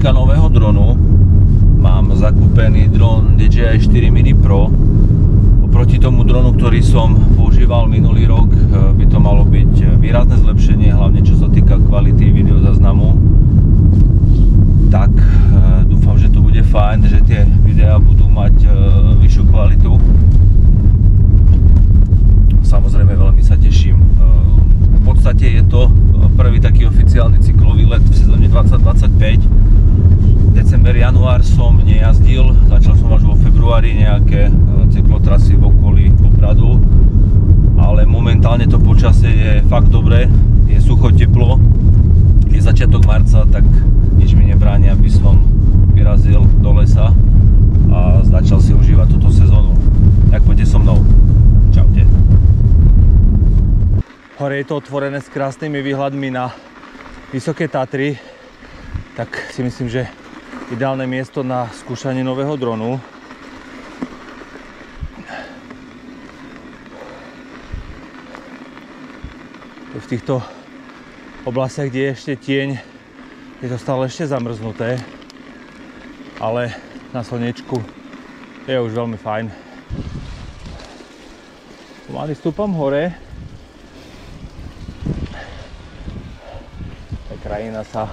fanúšika nového dronu. Mám zakúpený dron DJI 4 Mini Pro. Oproti tomu dronu, ktorý som používal minulý rok, by to malo byť výrazné zlepšenie, hlavne čo sa týka kvality videozáznamu. Tak dúfam, že to bude fajn, že tie videá budú mať vyššiu kvalitu. Samozrejme veľmi sa teším. V podstate je to prvý taký oficiálny cyklový let v sezóne 2025. December, január som nejazdil, začal som až vo februári nejaké cyklotrasy v okolí Popradu, ale momentálne to počasie je fakt dobré, je sucho, teplo, je začiatok marca, tak nič mi nebráni, aby som vyrazil do lesa a začal si užívať túto sezónu. Tak poďte so mnou. Čaute. Hore je to otvorené s krásnymi výhľadmi na Vysoké Tatry, tak si myslím, že ideálne miesto na skúšanie nového dronu. V týchto oblastiach, kde je ešte tieň, je to stále ešte zamrznuté, ale na slnečku je už veľmi fajn. Pomaly stúpam hore. Krajina sa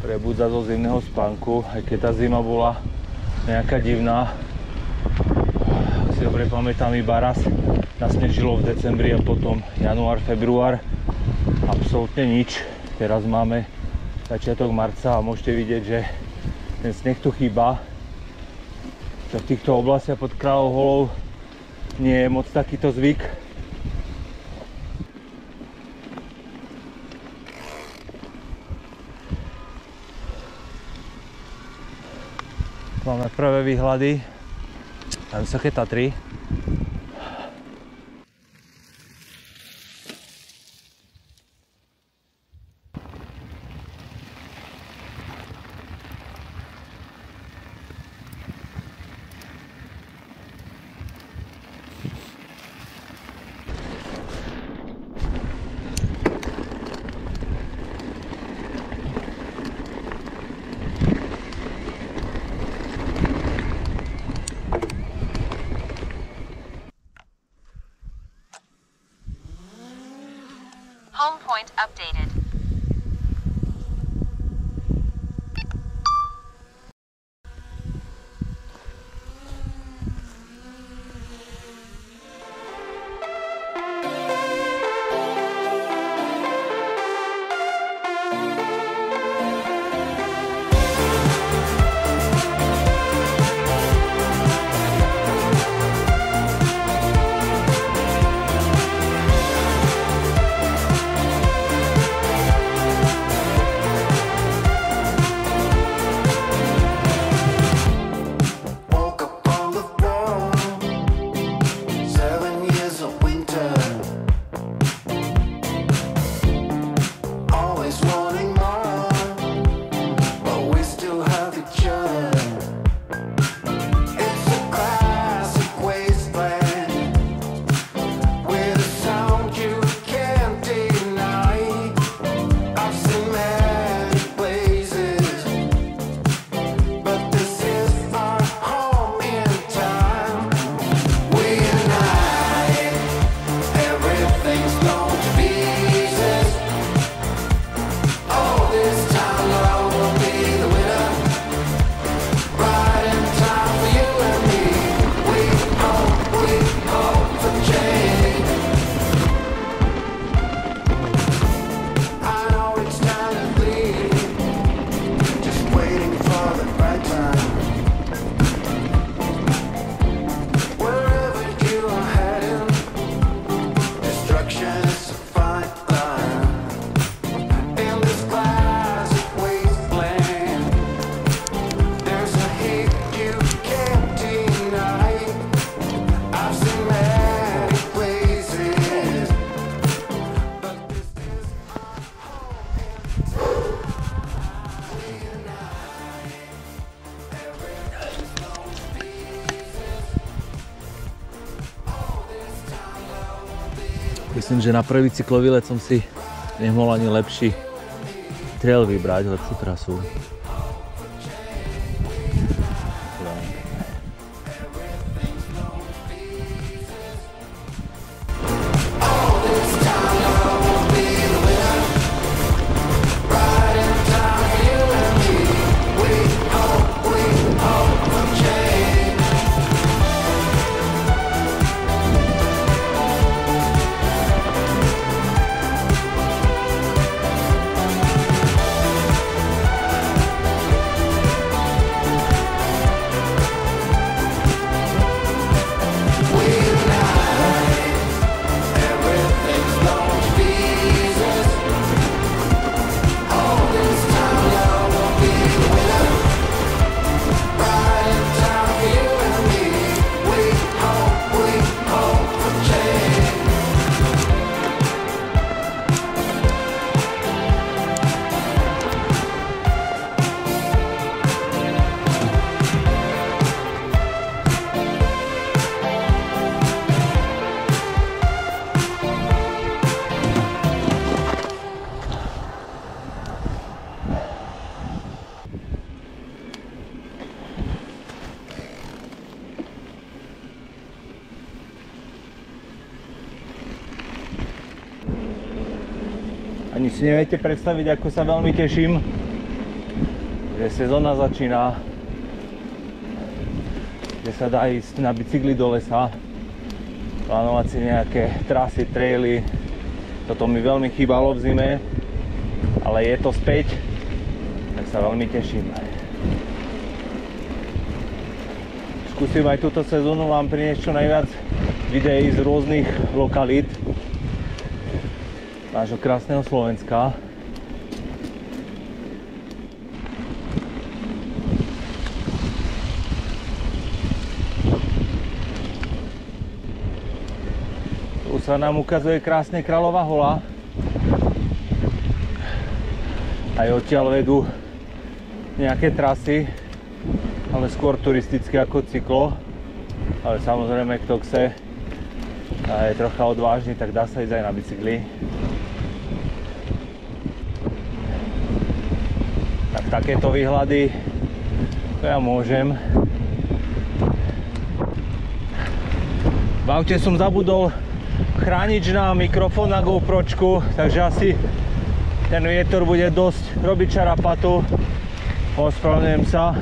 prebudza zo zimného spánku, aj keď tá zima bola nejaká divná. Ak si dobre pamätám, iba raz nasnežilo v decembri a potom január, február. Absolútne nič. Teraz máme začiatok marca a môžete vidieť, že ten sneh tu chýba. V týchto oblastiach pod Kráľov Holou nie je moc takýto zvyk. Máme prvé výhľady na Vysoké Tatry. Home point updated. Myslím, že na prvý cyklový let som si nemohol ani lepší trail vybrať, lepšiu trasu. Ani si neviete predstaviť, ako sa veľmi teším, že sezóna začína, že sa dá ísť na bicykli do lesa, plánovať si nejaké trasy, traily. Toto mi veľmi chýbalo v zime, ale je to späť, tak sa veľmi teším. Skúsim aj túto sezónu vám priniesť čo najviac videí z rôznych lokalít nášho krásneho Slovenska. Tu sa nám ukazuje krásne Kráľová Hola. Aj odtiaľ vedú nejaké trasy, ale skôr turistické ako cyklo. Ale samozrejme, kto chce a je trocha odvážny, tak dá sa ísť aj na bicykli. Tak takéto výhľady to ja môžem. V aute som zabudol chránič na mikrofón na GoPročku, takže asi ten vietor bude dosť robiť čarapatu. Ospravedlňujem sa.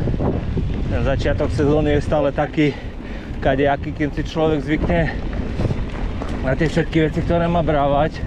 Ten začiatok sezóny je stále taký kadejaký, kým si človek zvykne na tie všetky veci, ktoré má brávať.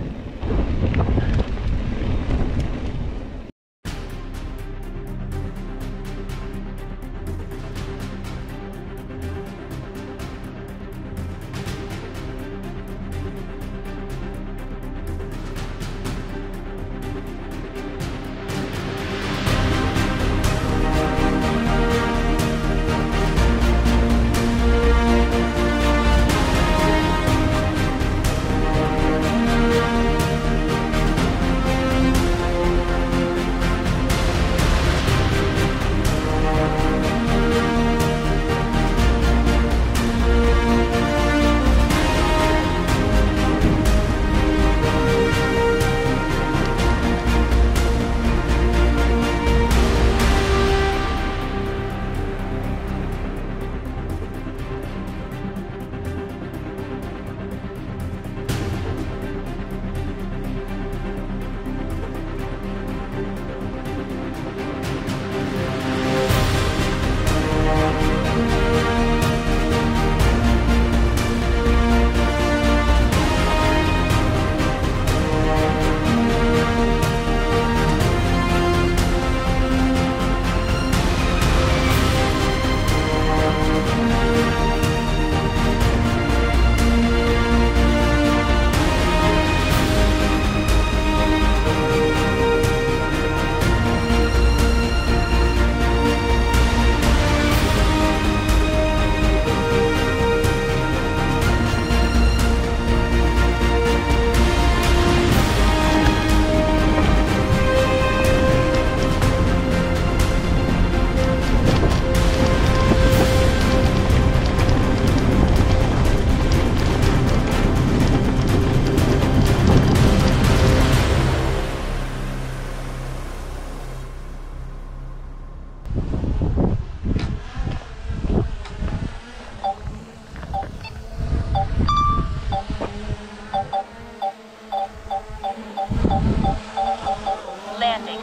Landing.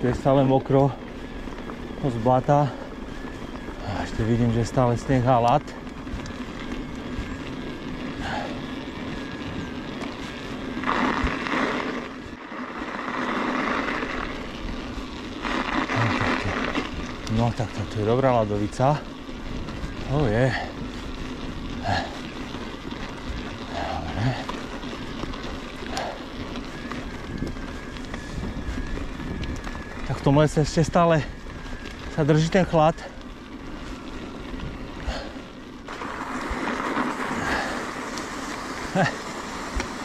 Tu je stále mokro z blata. A ešte vidím, že stále sneh a ľad. No tak to je dobrá ľadovica. To je. Dobre. Tak v tom lese ešte stále sa drží ten chlad.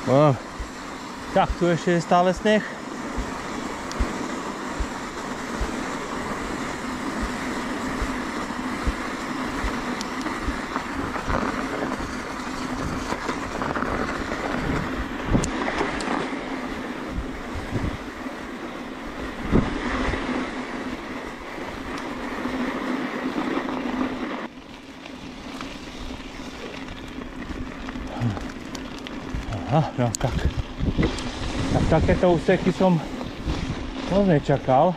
No. Tak, tu ešte je stále sneh. Aha, no tak. Tak takéto úseky som moc nečakal.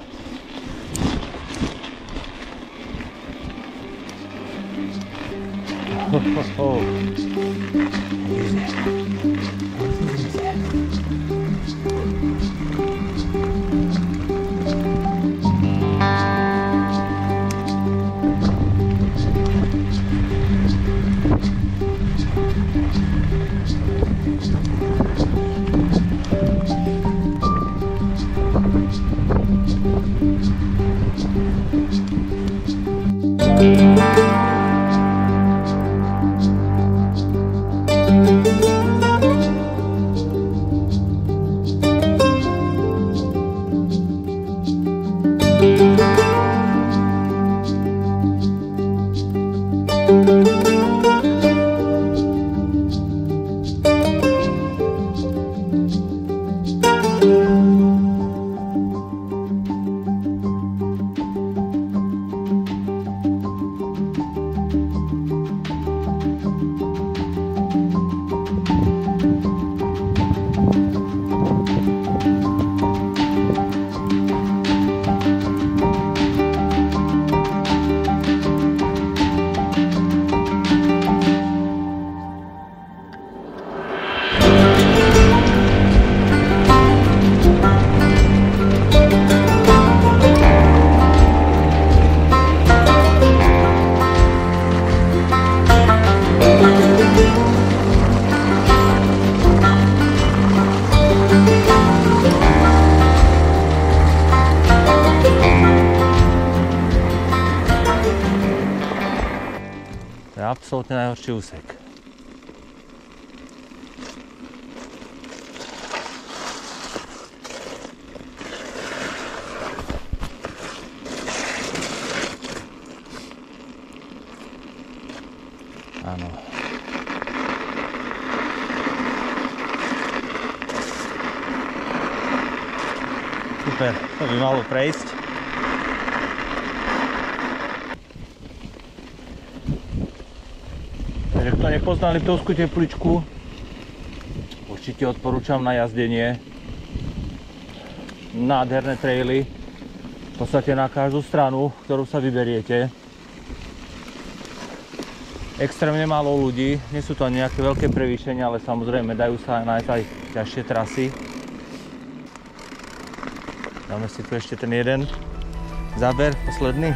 To je absolútne najhorší úsek. Áno. Super, to by malo prejsť. Takže kto nepozná Liptovskú Tepličku, určite odporúčam na jazdenie. Nádherné traily, v podstate na každú stranu, ktorú sa vyberiete. Extrémne málo ľudí, nie sú to nejaké veľké prevýšenia, ale samozrejme dajú sa nájsť aj ťažšie trasy. Dáme si tu ešte ten jeden záber, posledný.